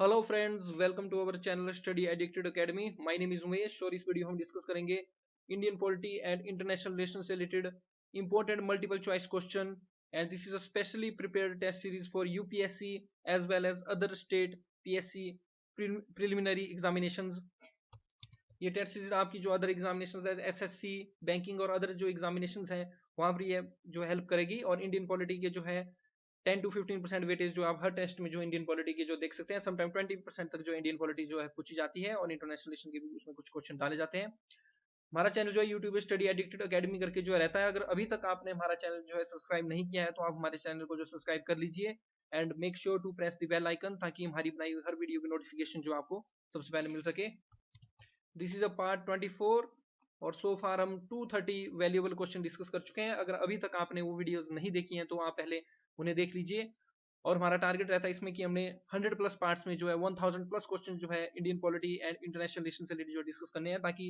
Hello friends, welcome to our channel study addicted academy. My name is Umesh और इस video हम discuss करेंगे Indian polity and international relation से related important multiple choice question. And this is a specially prepared test series for UPSC as well as other state PSC preliminary examinations. ये test series आपकी जो other examinations है, SSC, banking और other जो examinations हैं वहाँ पर ये जो हेल्प करेगी। और इंडियन पॉलिटी के जो है 10 to 15% वेटेज जो आप हर टेस्ट में जो इंडियन पॉलिटी की जो देख सकते हैं, समटाइम 20% तक जो इंडियन पॉलिटी जो है पूछी जाती है और इंटरनेशनल रिलेशन के भी उसमें कुछ क्वेश्चन डाले जाते हैं। हमारा चैनल जो है यूट्यूब स्टडी एडिक्टेड अकेडमी करके जो रहता है। अगर अभी तक आपने हमारा चैनल जो है सब्सक्राइब नहीं किया है तो आप हमारे चैनल को जो सब्सक्राइब कर लीजिए and make sure to press the bell icon, ताकि हमारी बनाई हुई हर वीडियो की नोटिफिकेशन जो आपको सबसे पहले मिल सके। दिस इज अ पार्ट 24 और सो फार हम 230 वैल्यूएबल क्वेश्चन डिस्कस कर चुके हैं। अगर अभी तक आपने वो वीडियोस नहीं देखी हैं तो आप पहले उन्हें देख लीजिए। और हमारा टारगेट रहता है इसमें कि हमने 100 प्लस पार्ट्स में जो है 1000 प्लस क्वेश्चन जो है Indian polity and international relation से रिलेटेड जो डिस्कस करने हैं, ताकि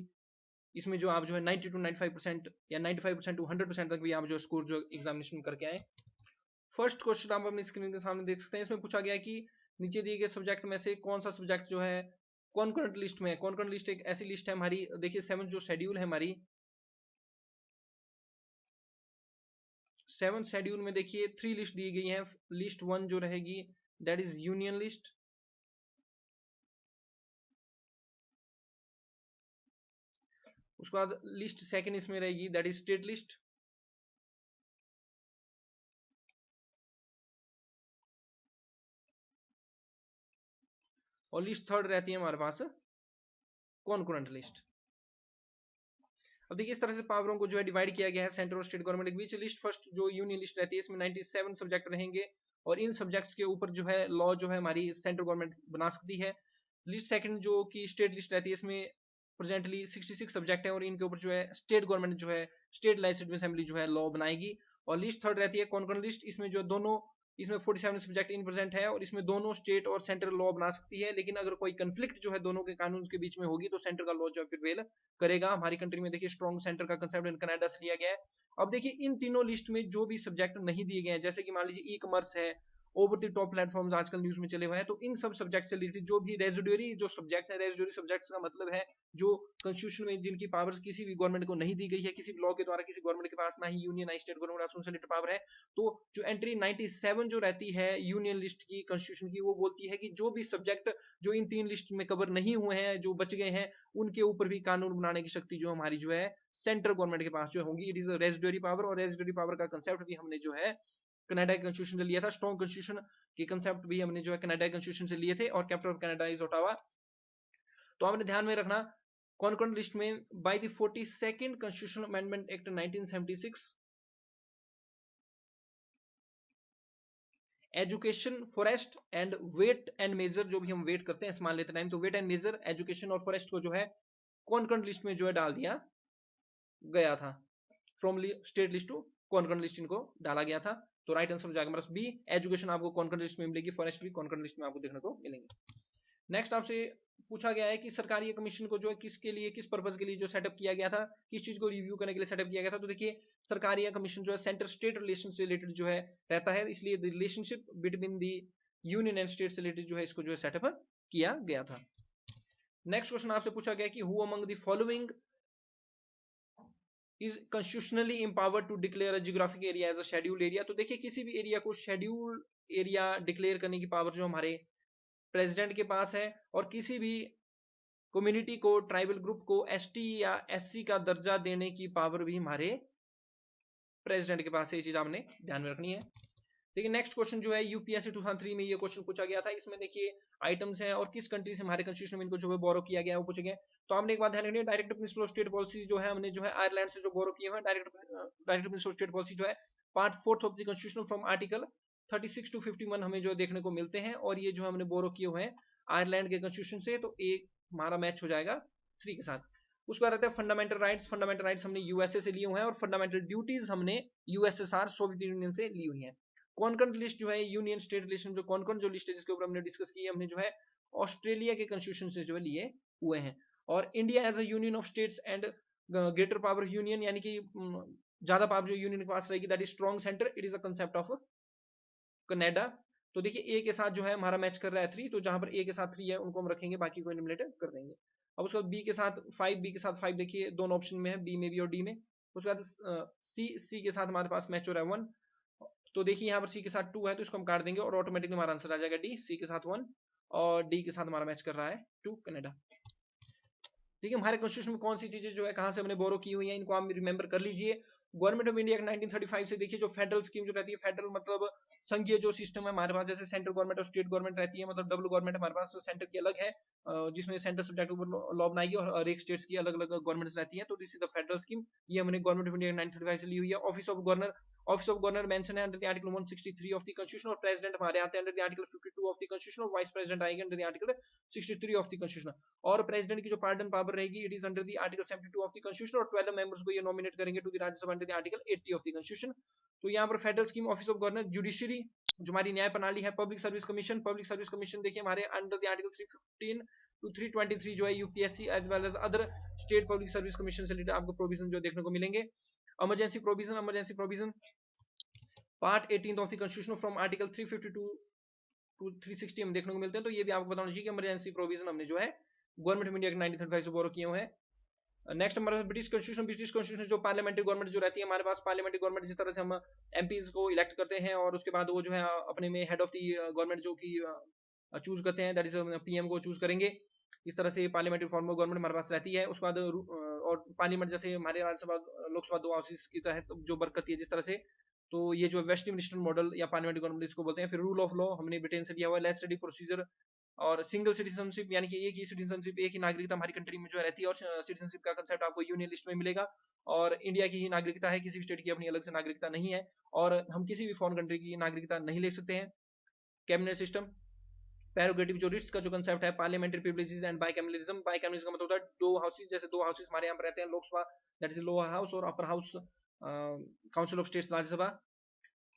इसमें जो आप जो है 90 to 95% या 95% to 100% तक भी आप जो स्कोर जो एग्जामिनेशन में करके आए। फर्स्ट क्वेश्चन आप अपनी स्क्रीन के सामने देख सकते हैं। इसमें पूछा गया है कि नीचे दिए गए सब्जेक्ट में से कौन सा सब्जेक्ट जो है कॉन्करेंट लिस्ट में। कॉन्करेंट लिस्ट एक ऐसी लिस्ट है हमारी, देखिए 7 जो शेड्यूल है हमारी, 7 शेड्यूल में देखिए 3 लिस्ट दी गई है। लिस्ट 1 जो रहेगी दैट इज यूनियन लिस्ट। उसके बाद लिस्ट सेकंड इसमें रहेगी दैट इज स्टेट लिस्ट। और लिस्ट थर्ड रहती है हमारे पास कॉन्करेंट लिस्ट। अब देखिए इस तरह से पावरों को जो है डिवाइड किया गया है सेंट्रल और स्टेट गवर्नमेंट के बीच। लिस्ट फर्स्ट जो यूनियन लिस्ट रहती है इसमें 97 सब्जेक्ट रहेंगे और इन सब्जेक्ट्स के ऊपर जो है लॉ जो है हमारी सेंट्रल गवर्नमेंट बना सकती है। लिस्ट सेकंड जो कि स्टेट लिस्ट रहती है इसमें प्रेजेंटली 66 सब्जेक्ट है और इनके ऊपर जो है स्टेट गवर्नमेंट जो है स्टेट लेजिस्लेटिव असेंबली जो है लॉ बनाएगी। और लिस्ट थर्ड रहती है कॉन्करेंट लिस्ट। इसमें जो दोनों, इसमें 47 सब्जेक्ट इन प्रेजेंट है और इसमें दोनों स्टेट और सेंट्रल लॉ बना सकती है, लेकिन अगर कोई कंफ्लिक्ट जो है दोनों के कानून के बीच में होगी तो सेंटर का लॉ जो है प्रिवेल करेगा। हमारी कंट्री में देखिए स्ट्रॉन्ग सेंटर का कंसेप्ट कनाडा से लिया गया है। अब देखिए इन तीनों लिस्ट में जो भी सब्जेक्ट नहीं दिए गए हैं, जैसे कि मान लीजिए ई कॉमर्स है, ओवर द टॉप प्लेटफॉर्म्स आजकल न्यूज में चले हुए हैं, तो इन सब सब्जेक्ट से रिलेटेड जो भी रेजिडुअरी जो सब्जेक्ट्स हैं, रेजिडुअरी सब्जेक्ट्स का मतलब है जो कॉन्स्टिट्यूशन में जिनकी पावर्स किसी भी गवर्नमेंट को नहीं दी गई है, किसी भी लॉ के द्वारा किसी गवर्नमेंट के पास ना ही यूनियन ना स्टेट गवर्नमेंट उनसे रिलेटेड पावर है। तो जो एंट्री 97 जो रहती है यूनियन लिस्ट की कॉन्स्टिट्यूशन की, वो बोलती है कि जो भी सब्जेक्ट जो इन 3 लिस्ट में कवर नहीं हुए हैं, जो बच गए हैं, उनके ऊपर भी कानून बनाने की शक्ति जो हमारी जो है सेंट्रल गवर्नमेंट के पास जो होगी। It is a residuary power और रेजिडुअरी पावर का कंसेप्ट भी हमने जो है कनाडा के कॉन्स्टिट्यूशन से लिया था। स्ट्रॉन्ग कॉन्स्टिट्यूशन के कंसेप्ट भी हमने जो है कनाडा के कॉन्स्टिट्यूशन से लिए थे और capital of Canada is Ottawa. तो आपने ध्यान में रखना कॉन्करेंट लिस्ट में by the 42nd constitutional amendment act 1976 education, forest and weight and measure, जो भी हम वेट करते हैं मान लेते टाइम, तो वेट एंड मेजर, एजुकेशन और फॉरेस्ट को जो है कॉन्करेंट लिस्ट में जो है डाल दिया गया था। From state list to concurrent list इनको डाला गया था। तो राइट आंसर हो जाएगा हमारा बी, एजुकेशन आपको कॉन्करेंट लिस्ट में मिलेगी, फॉरेस्ट भी कॉन्करेंट लिस्ट में आपको देखने को मिलेंगे। नेक्स्ट आपसे पूछा गया है कि सरकारी कमीशन को जो है किसके लिए, किस पर्पज के लिए जो सेटअप किया गया था, किस चीज को रिव्यू करने के लिए सेटअप किया गया था। तो देखिए सरकारी कमीशन जो है सेंटर स्टेट रिलेशन से रिलेटेड जो है रहता है, इसलिए relationship between the union and state से रिलेटेड जो है इसको जो है सेटअप किया गया था। नेक्स्ट क्वेश्चन आपसे पूछा गया कि who among the following is constitutionally empowered to declare a geographic area as a scheduled area. तो देखिए किसी भी एरिया को शेड्यूल्ड एरिया डिक्लेयर करने की पावर जो हमारे प्रेसिडेंट के पास है, और किसी भी कम्युनिटी को, ट्राइबल ग्रुप को एसटी या एससी का दर्जा देने की पावर भी हमारे प्रेसिडेंट के पास है। ये चीज आपने ध्यान में रखनी है। देखिए नेक्स्ट क्वेश्चन जो है यूपीएससी 2003 में ये क्वेश्चन पूछा गया था। इसमें देखिए आइटम्स हैं और किस कंट्री से हमारे कॉन्स्टिट्यूशन में इनको जो है बोरो किया गया है वो पूछे गए। तो आपने एक बात ध्यान रखनी है, direct principle of state policy जो है हमने जो है आयरलैंड से जो बोरो किए हुए हैं। Direct principle of state policy जो है part 4 of the constitution from article 36 to 51 हमें जो देखने को मिलते हैं, और ये जो हमने बोरो किए हुए हैं आयरलैंड के कॉन्स्टिट्यूशन से, तो एक हमारा मैच हो जाएगा 3 के साथ। उसके बाद आता है फंडामेंटल राइट्स। फंडामेंटल राइट्स हमने यूएसए से लिए हुए हैं और फंडामेंटल ड्यूटीज हमने यूएसएसआर सोवियत यूनियन से ली हुई है। कॉन्करेंट लिस्ट जो है यूनियन स्टेट रिलेशन जो कॉन्करेंट जो लिस्ट है जिसके ऊपर हमने डिस्कस की है, हमने जो है ऑस्ट्रेलिया के कॉन्स्टिट्यूशन से जो है लिए हुए हैं। और India as a union of states and greater power union, यानी कि ज्यादा पावर जो यूनियन के पास रहेगी, that is strong centre, it is a concept of Canada. तो देखिए ए के साथ जो है हमारा मैच कर रहा है 3, तो जहां पर ए के साथ 3 है उनको हम रखेंगे, बाकी को एलिमिनेट कर देंगे। अब उसके बाद बी के साथ 5, बी के साथ 5 देखिए दोनों ऑप्शन में है, बी में भी और डी में। उसके बाद सी के साथ हमारे पास मैच हो रहा है 1, तो देखिए यहाँ पर सी के साथ 2 है तो इसको हम काट देंगे और ऑटोमेटिकली हमारा आंसर आ जाएगा डी, सी के साथ 1 और डी के साथ हमारा मैच कर रहा है 2 कनाडा। ठीक है, हमारे कॉन्स्टिट्यूशन में कौन सी चीजें जो है कहां से हमने बोरो की हुई है, इनको आप रिमेंबर कर लीजिए। गवर्नमेंट ऑफ इंडिया 1935 से देखिए जो फेडरल स्कीम जो रहती है, फेडरल मतलब संघीय जो सिस्टम है हमारे पास, जैसे सेंट्रल गवर्नमेंट और स्टेट गवर्नमेंट रहती है, मतलब डबल गवर्नमेंट हमारे पास सेंटर की अलग है, जिसमें सेंटर सब्जेक्ट ऊपर लॉ बनाएगी और एक स्टेट्स की अलग अलग गवर्नमेंट्स रहती है, तो this is the federal scheme. ये हमने गवर्नमेंट ऑफ इंडिया 1935 से ली हुई है। ऑफिस ऑफ गवर्नर मेंशन है under the article 163 of the constitution, और प्रेसिडेंट हमारे आते हैं under the article 52 of the constitution, और वाइस प्रेसिडेंट आएंगे under the article 63 of the constitution. और प्रेसिडेंट की जो पार्डन पावर रहेगी, it is under the article 72 of the constitution, और 12 मेंबर्स को ये नॉमिनेट करेंगे to the Rajya Sabha under the article 80 of the constitution. तो यहाँ पर federal scheme, office of governor, judiciary जो हमारी न्याय प्रणाली है, पब्लिक सर्विस कमीशन देखिए हमारे अंडर द आर्टिकल 315 टू 323 जो है UPSC as well as other state public service commission से रिलेटेड आपको प्रोविजन जो देखने को मिलेंगे। Emergency provision part 18 of the constitution from article 352 to 360 हम देखने को मिलते हैं। तो ये भी आपको बताना चाहिए कि इमरजेंसी प्रोविजन हमने जो है गवर्नमेंट ऑफ इंडिया के 1935 से बोरो किए हुए हैं। नेक्स्ट हमारा ब्रिटिश कॉन्स्टिट्यूशन जो पार्लियामेंट्री गवर्नमेंट जो रहती है हमारे पास, पार्लियामेंट्री गवर्नमेंट जिस तरह से हम एमपीज को इलेक्ट करते हैं और उसके बाद वो जो है अपने में हेड ऑफ द गवर्नमेंट जो कि चूज करते हैं, दैट इज पीएम को चूज करेंगे। इस तरह से पार्लियामेंट्री फॉर्म ऑफ गवर्नमेंट हमारे पास रहती है। उसके बाद और पार्लियामेंट जैसे हमारे राज्यसभा लोकसभा 2 हाउसेस की तहत जो वर्क करती है जिस तरह से, तो ये जो वेस्टमिनिस्टर मॉडल या पार्लियामेंट्री गवर्नमेंट इसको बोलते हैं। फिर रूल ऑफ लॉ हमने ब्रिटेन से लिया हुआ है, लेस स्टडी प्रोसीजर और सिंगल सिटीजनशिप, यानी कि एक ही सिटीजनशिप, एक ही नागरिकता हमारी कंट्री में जो रहती है, और सिटीजनशिप का कंसेप्ट आपको यूनियन लिस्ट में मिलेगा। और इंडिया की ही नागरिकता है, किसी स्टेट की अपनी अलग से नागरिकता नहीं है, और हम किसी भी फॉरेन कंट्री की नागरिकता नहीं ले सकते हैं। कैबिनेट सिस्टम, प्रेरोगेटिव जो रिट्स का जो कंसेप्ट है, पार्लियामेंट्री प्रिविलेजेस एंड बाइकैमरलिज्म का मतलब होता है दो हाउसेस, जैसे दो हाउसेस हमारे यहाँ पर रहते हैं, Lok Sabha that is lower house और upper house council of states Rajya Sabha.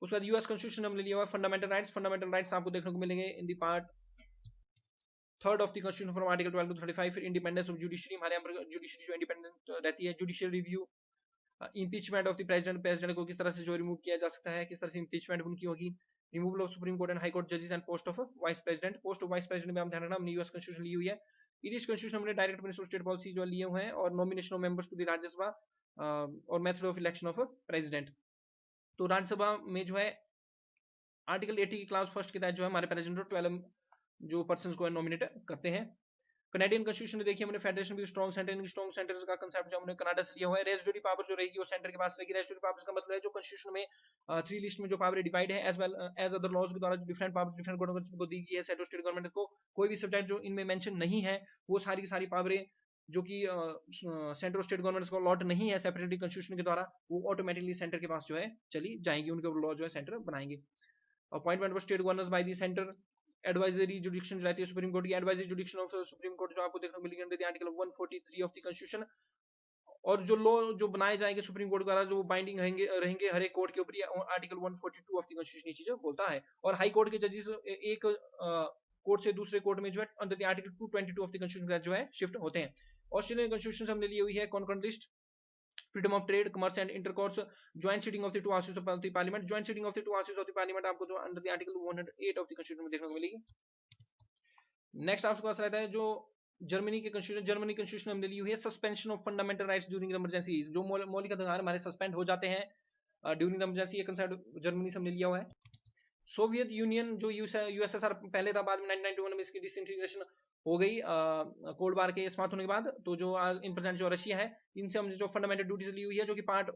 उसके बाद यूएस कॉन्स्टिट्यूशन हमने लिया हुआ फंडामेंटल राइट्स आपको देखने को मिलेंगे in the part 3rd of the constitution from article 12 to 35। फिर इंडिपेंडेंस ऑफ जुडिशरी, हमारे यहाँ पर जुडिशरी जो इंडिपेंडेंट रहती है, judicial review, impeachment of the president को किस तरह से जो रिमूव किया जा सकता है, किस तरह से इम्पीचमेंट उनकी होगी, removal of supreme court and high court जजेस and post of vice president. Post of vice president में हम ध्यान रखना, हमने यूएस कॉन्स्टिट्यूशन ली हुई है। इंग्लिश कॉन्स्टिट्यूशन हमने डायरेक्ट प्रिंसिपल स्टेट पॉलिसी जो लिए हुए हैं, और nomination of members to the Rajya Sabha और method of election of president. तो राज्यसभा में जो है आर्टिकल 80 की क्लास फर्स्ट के तहत जो है हमारे प्रेसिडेंट 12 जो पर्सन को नॉमिनेट करते हैं। कनाडियन कॉन्स्टिट्यूशन में देखिए हमने फेडरेशन भी स्ट्रॉन्ग सेंटर का कंसेप्ट जो हमने कनाडा से लिया हुआ है। रेजिडुअरी पावर जो रहेगी वो सेंटर के पास रहेगी। रेजिडुअरी पावर्स का मतलब है जो कॉन्स्टिट्यूशन में 3 लिस्ट में जो पावर डिवाइड है, as well as other laws के द्वारा डिफरेंट पावर डिफरेंट गवर्नमेंट को दी गई है, सेंट्रल स्टेट गवर्नमेंट को। कोई भी सब्जेक्ट जो इनमें मेंशन नहीं है, वो सारी की सारी पावरें जो कि सेंट्रल स्टेट गवर्नमेंट को अलॉट नहीं है सेपरेटली कॉन्स्टिट्यूशन के द्वारा, वो ऑटोमेटिकली सेंटर के पास जो है चली जाएंगी, उनके लॉ जो है सेंटर बनाएंगे। Appointment of state governors by the centre, advisory जुडिक्शन रहती है सुप्रीम कोर्ट की, एडवाइजरी जुडिक्शन ऑफ सुप्रीम कोर्ट जो आपको देखने को मिलेगी under article 143 of the constitution. और जो लॉ जो बनाए जाएंगे सुप्रीम कोर्ट द्वारा जो बाइंडिंग रहेंगे हर एक कोर्ट के ऊपर, आर्टिकल 142 ऑफ द कॉन्स्टिट्यूशन ये चीजें बोलता है। और हाई कोर्ट के जजेस एक कोर्ट से दूसरे कोर्ट में जो है under the article 222 of the constitution जो है शिफ्ट होते हैं। ऑस्ट्रेलियन कॉन्स्टिट्यूशन हमने ली हुई है concurrent list, freedom of trade, commerce and intercourse, joint sitting of the 2 houses of the parliament. Joint sitting of the 2 houses of the parliament आपको जो under the article 108 of the constitution में देखने को मिलेगी। नेक्स्ट आपके पास रहता है जो जर्मनी के कॉन्स्टिट्यूशन, जर्मनी कॉन्स्टिट्यूशन हमने ली हुई है suspension of fundamental rights during the emergency, जो मौलिक अधिकार हमारे सस्पेंड हो जाते हैं ड्यूरिंग द इमरजेंसी, ये कंसेप्ट जर्मनी से हमने लिया हुआ है। सोवियत यूनियन जो यूएसएसआर पहले था, बाद में 1991 में इसकी डिसइंटीग्रेशन हो गई कोल्ड वार के समाप्त होने के बाद। तो जो इन प्रेजेंट जो रशिया है, इनसे हमने जो फंडामेंटल ड्यूटीज ली हुई है, जो कि part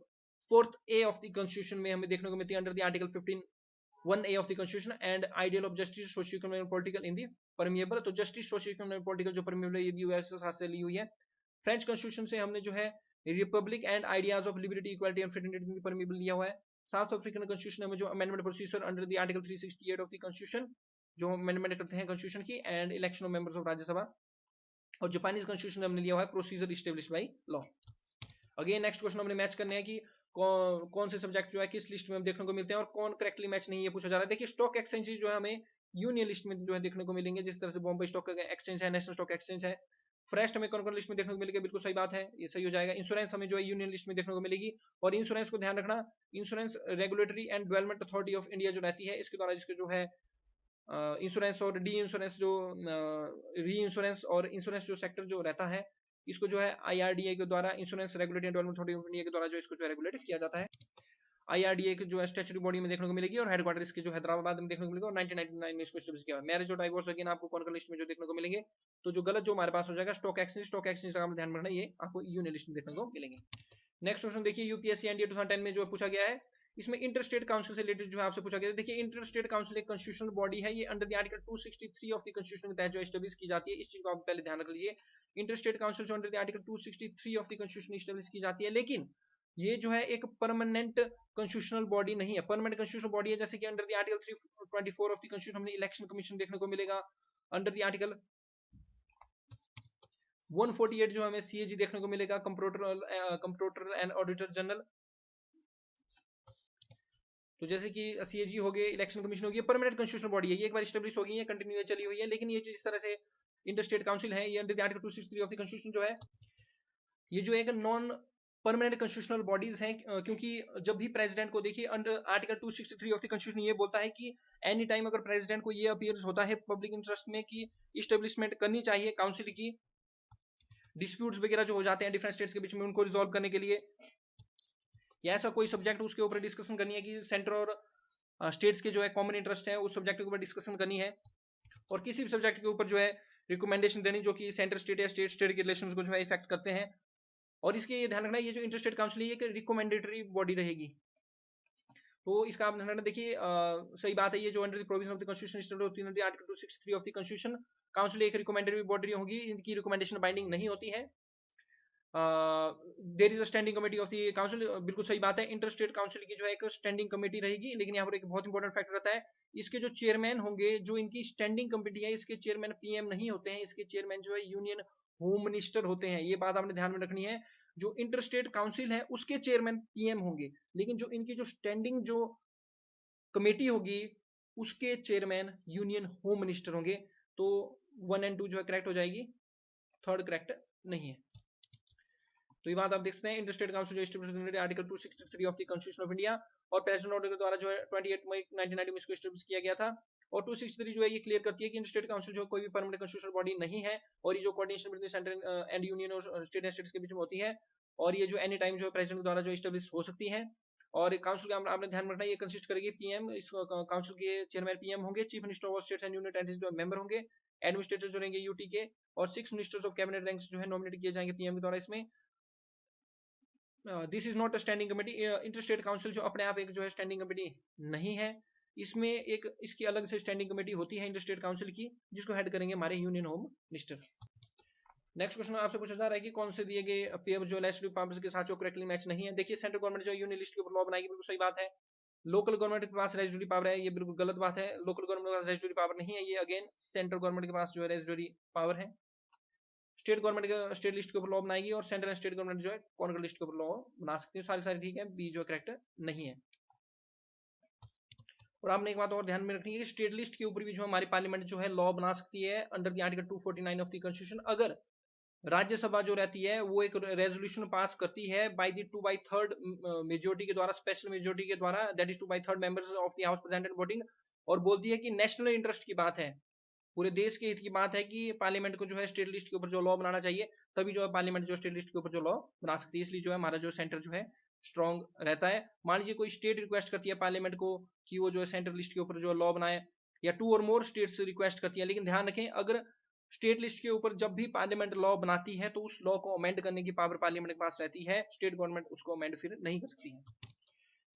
4th A of the constitution में हमें देखने को मिलती है under the article 15(1)(a) of the constitution and ideal of justice socio economic political in the permeable. तो जस्टिस सोशियो इकोनॉमिक पॉलिटिकल जो परमिएबल है, ये भी यूएसएसआर से ली हुई है। फ्रेंच कॉन्स्टिट्यूशन से हमने जो है Republic and ideas of liberty equality and fraternity permeable लिया हुआ है। साउथ अफ्रीकन कॉन्स्टिट्यूशन में जो amendment procedure under the article 368 of the constitution जो अमेंडमेंट करते हैं कॉन्स्टिट्यूशन की, and election of members of Rajya Sabha. और जापानीज कॉन्स्टिट्यूशन हमने लिया हुआ है procedure established by law. Again next question हमने मैच करने हैं कि कौन से सब्जेक्ट जो है किस लिस्ट में हम देखने को मिलते हैं और कौन करेक्टली मैच नहीं, ये पूछा जा रहा है। देखिए स्टॉक एक्सचेंजेस जो है हमें यूनियन लिस्ट में जो है देखने को मिलेंगे, जिस तरह से बॉम्बे स्टॉक एक्सचेंज है, नेशनल स्टॉक एक्सचेंज है। फॉरेस्ट हमें कौन लिस्ट में देखने को मिलेगा, बिल्कुल सही बात है, ये सही हो जाएगा। इंश्योरेंस हमें जो है यूनियन लिस्ट में देखने को मिलेगी। और इंश्योरेंस को ध्यान रखना, insurance regulatory and development authority of India जो रहती है, इसके द्वारा जिसके जो है इंश्योरेंस और डी इंश्योरेंस जो री इंश्योरेंस और इंश्योरेंस जो सेक्टर जो रहता है, इसको जो है IRDA के द्वारा, insurance regulatory development authority of India के द्वारा जो इसको जो है रेगुलेट किया जाता है। IRDA के जो है स्टैट्यूटरी बॉडी में देखने को मिलेगी और हेडक्वार्टर इसके जो हैदराबाद में देखने को मिलेगा और 1999 में इसको एस्टैब्लिश किया है। मैरिज और डाइवोर्स अगेन आपको कौन लिस्ट में जो देखने को मिलेंगे, तो जो गलत जो हमारे पास हो जाएगा स्टॉक एक्सचेंज का ध्यान रखना, ये आपको यूनियन लिस्ट में देखने को मिलेंगे। नेक्स्ट क्वेश्चन देखिए, यूपीएससी एनडीए 2010 में जो पूछा गया है, इसमें इंटर स्टेट काउंसिल से रिलेटेड जो है आपसे पूछा गया है। देखिए इंटर स्टेट काउंसिल एक कॉन्स्टिट्यूशनल बॉडी है, ये under the article 263 of the constitution के तहत जो एस्टैब्लिश की जाती है, इस चीज को आप पहले ध्यान रख लीजिए। इंटर स्टेट काउंसिल जो under the article 263 of the constitution establish की जाती है, लेकिन ये जो है एक परमानेंट कॉन्स्टिट्यूशनल बॉडी नहीं है। परमानेंट कॉन्स्टिट्यूशनल बॉडी है जैसे कि under the article 324 of the constitution हमने इलेक्शन कमीशन देखने को मिलेगा, अंडर द आर्टिकल 148 जो हमें सीएजी देखने को मिलेगा, कंप्ट्रोलर एंड ऑडिटर जनरल। तो जैसे कि सीएजी हो गए, इलेक्शन कमीशन हो गई, परमानेंट कॉन्स्टिट्यूशनल बॉडी है, ये एक बार एस्टैब्लिश हो गई है, कंटिन्यू चली हुई है। लेकिन ये जिस तरह से इंटर स्टेट काउंसिल है, ये under the article 263 of the constitution जो है, ये जो एक नॉन परमानेंट कॉन्स्टिट्यूशनल बॉडीज हैं, क्योंकि जब भी प्रेसिडेंट को देखिए under article 263 of the constitution ये बोलता है कि एनी टाइम अगर प्रेसिडेंट को ये अपीयर्स होता है पब्लिक इंटरेस्ट में कि इस्टेब्लिशमेंट करनी चाहिए काउंसिल की, डिस्प्यूट्स वगैरह जो हो जाते हैं डिफरेंट स्टेट्स के बीच में, उनको रिजॉल्व करने के लिए, या ऐसा कोई सब्जेक्ट उसके ऊपर डिस्कशन करनी है कि सेंटर और स्टेट्स के जो है कॉमन इंटरेस्ट है, उस सब्जेक्ट के ऊपर डिस्कशन करनी है, और किसी भी सब्जेक्ट के ऊपर जो है रिकमेंडेशन देनी जो कि सेंटर स्टेट या स्टेट स्टेट के रिलेशंस को जो है इफेक्ट करते हैं। और इसके ये ध्यान रखना, ये जो इंटर स्टेट काउंसिल है, ये रिकमेंडेटरी बॉडी रहेगी। तो इसका आप ध्यान रखना, देखिए सही बात है, ये जो under the provision of the constitution होती है, article 263 of the constitution, council एक रिकमेंडेटरी बॉडी होगी, इनकी रिकमेंडेशन बाइंडिंग नहीं होती है। There is a standing committee of the council, बिल्कुल सही बात है, इंटर स्टेट काउंसिल की जो है एक स्टैंडिंग कमेटी रहेगी। लेकिन यहाँ पर एक बहुत इंपॉर्टेंट फैक्टर रहता है, इसके जो चेयरमैन होंगे, जो इनकी स्टैंडिंग कमेटी है, इसके चेयरमैन पीएम नहीं होते हैं, इसके चेयरमैन जो है यूनियन होम मिनिस्टर होते हैं। ये बात आपने ध्यान में रखनी है, जो इंटर स्टेट काउंसिल है उसके चेयरमैन पीएम होंगे, लेकिन जो इनकी जो स्टैंडिंग जो कमेटी होगी उसके चेयरमैन यूनियन होम मिनिस्टर होंगे। तो 1 और 2 जो है करेक्ट हो जाएगी, 3rd करेक्ट नहीं है। तो ये बात आप देख सकते हैं, इंटर स्टेट काउंसिल जो establish article 263 of the constitution of India और प्रेसिडेंट ऑर्डर के द्वारा जो है 28 मई 1990 में इसको एस्टैब्लिश किया गया था। और 263 जो है ये क्लियर करती है कि इंटर स्टेट काउंसिल जो कोई भी परमानेंट कॉन्स्टिट्यूशनल बॉडी नहीं है, और ये जो coordination between centre and union और स्टेट एंड स्टेट्स के बीच में होती है, और ये जो एनी टाइम जो प्रेसिडेंट द्वारा जो एस्टैब्लिश हो सकती है। और काउंसिल का आपने ध्यान रखना, ये कंसिस्ट करेगी पीएम, इस काउंसिल के चेयरमैन पीएम होंगे, chief minister of states and union territories जो मेंबर होंगे, एडमिनिस्ट्रेटर जो रहेंगे यूटी के, और 6 मिनिस्टर्स ऑफ कैबिनेट रैंक्स जो है नॉमिनेट किए जाएंगे पीएम के द्वारा इसमें। This is not a standing committee, inter state council जो अपने आप एक जो है स्टैंडिंग कमेटी नहीं है, इसमें एक इसकी अलग से स्टैंडिंग कमेटी होती है इंटर स्टेट काउंसिल की, जिसको हेड करेंगे हमारे union home minister. Next question आपसे पूछा जा रहा है कि कौन से दिए गए पेयर जो लेजिस्लेटिव पावर्स के साथ जो करेक्टली मैच नहीं है। देखिए सेंट्रल गवर्नमेंट जो यूनियन लिस्ट के ऊपर लॉ बनाएगी, बिल्कुल सही बात है। लोकल गवर्नमेंट के पास रेजिडरी पावर है, ये बिल्कुल गलत बात है, लोकल गवर्नमेंट के पास रेजिडरी पावर नहीं है, ये अगेन सेंट्रल गवर्नमेंट के पास जो है रेजिडरी पावर है। स्टेट गवर्नमेंट का स्टेट लिस्ट के ऊपर लॉ बनाएगी, और सेंट्रल स्टेट गवर्नमेंट जो है कॉन्कर लिस्ट के ऊपर लॉ बना सकती है, सारी ठीक है, बी जो करेक्ट नहीं है। और आपने एक बात और ध्यान में रखनी है कि स्टेट लिस्ट के ऊपर भी जो हमारी पार्लियामेंट जो है लॉ बना सकती है under the article 249 of the constitution, अगर राज्यसभा जो रहती है वो एक रेजोल्यूशन पास करती है बाय द 2/3 मेजोरिटी के द्वारा, स्पेशल मेजोरिटी के द्वारा, that is 2/3 members of the house presented voting, और बोलती है कि नेशनल इंटरेस्ट की बात है, पूरे देश के हित की बात है कि पार्लियामेंट को जो है स्टेट लिस्ट के ऊपर जो लॉ बनाना चाहिए, तभी जो है पार्लियामेंट जो स्टेट लिस्ट के ऊपर जो लॉ बना सकती है। इसलिए जो है हमारा जो सेंटर जो है स्ट्रॉन्ग रहता है। मान लीजिए कोई स्टेट रिक्वेस्ट करती है पार्लियामेंट को कि वो जो है सेंट्रल लिस्ट के ऊपर जो लॉ बनाए, या 2 और मोर स्टेट्स रिक्वेस्ट करती है, लेकिन ध्यान रखें अगर स्टेट लिस्ट के ऊपर जब भी पार्लियामेंट लॉ बनाती है तो उस लॉ को अमेंड करने की पावर पार्लियामेंट के पास रहती है, स्टेट गवर्नमेंट उसको अमेंड फिर नहीं कर सकती है।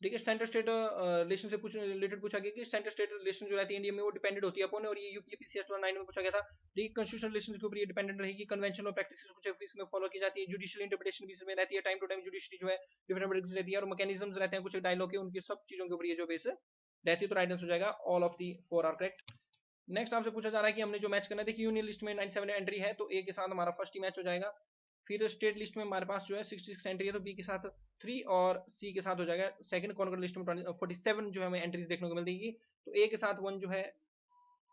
देखिए सेंटर स्टेट रिलेशन से कुछ रिलेटेड पूछा गया कि सेंटर स्टेट रिलेशन जो रहती है इंडिया में वो डिपेंडेंट होती है अपॉन, और ये यूपीपीसीएस 9 में पूछा गया था। देखिए कॉन्स्टिट्यूशनल रिलेशंस के ऊपर ये डिपेंडेंट रहेगी, कन्वेंशन और प्रैक्टिसेस कुछ इसमें फॉलो की जाती है, जुडिशियल इंटरप्रिटेशन भी इसमें रहती है, टाइम टू टाइम जुडिशरी जो है डिफरेंट रहती है, और मैकेनिज्म्स रहते हैं कुछ डायलॉग के, उनकी सब चीजों के ऊपर ये जो बेस रहती है। तो राइट आंसर हो जाएगा all of the 4 are correct. Next आपसे पूछा जा रहा है कि हमने जो मैच करना है, देखिए यूनियन लिस्ट में 97 एंट्री है, तो ए के साथ हमारा फर्स्ट ही मैच हो जाएगा। फिर स्टेट लिस्ट में हमारे पास जो है 66 एंट्री है, तो बी के साथ 3 और सी के साथ हो जाएगा सेकंड। कॉन्कर लिस्ट में 47 जो है हमें एंट्रीज देखने को मिलेगी, तो ए के साथ 1 जो है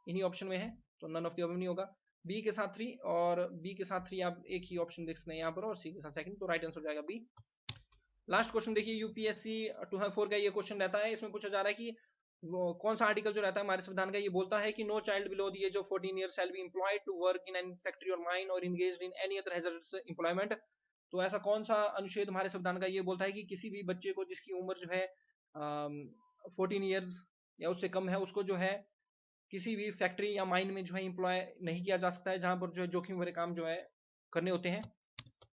इन्हीं ऑप्शन में है, तो नन ऑफ द अबव नहीं होगा। बी के साथ 3 और बी के साथ 3 आप एक ही ऑप्शन देख सकते हैं यहाँ पर, और सी के साथ सेकंड, तो राइट आंसर हो जाएगा बी। लास्ट क्वेश्चन देखिए यूपीएससी 204 का ये क्वेश्चन रहता है, इसमें पूछा जा रहा है कि वो कौन सा आर्टिकल जो रहता है हमारे संविधान का, ये बोलता है कि no child below the age of 14 year shall be employed to work in any factory और माइन और engaged in any other hazardous employment. तो ऐसा कौन सा अनुच्छेद हमारे संविधान का ये बोलता है कि किसी भी बच्चे को जिसकी उम्र जो है 14 ईयर्स या उससे कम है, उसको जो है किसी भी फैक्ट्री या माइन में जो है एम्प्लॉय नहीं किया जा सकता है, जहां पर जो है जोखिम भरे काम जो है करने होते हैं।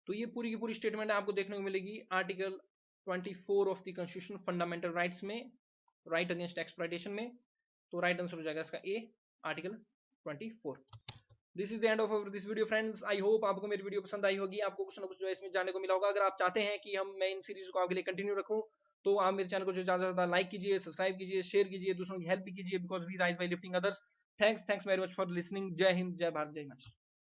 तो ये पूरी की पूरी स्टेटमेंट आपको देखने को मिलेगी article 24 of the constitution fundamental rights में, राइट अगेंस्ट एक्सप्लॉयटेशन में। तो राइट आंसर हो जाएगा इसका A, article 24। This is the end of this video friends. I hope आपको मेरी वीडियो पसंद आई होगी, आपको कुछ ना कुछ जो है इसमें जानने को मिला होगा। अगर आप चाहते हैं कि मैं इन सीरीज को आपके लिए कंटिन्यू रखूं, तो आप मेरे चैनल को जो ज्यादा से ज्यादा लाइक कीजिए, सब्सक्राइब कीजिए, शेयर कीजिए, दूसरों की हेल्प भी कीजिए, because we rise by lifting others. Thanks very much for listening. जय हिंद, जय भारत, जय हिंद।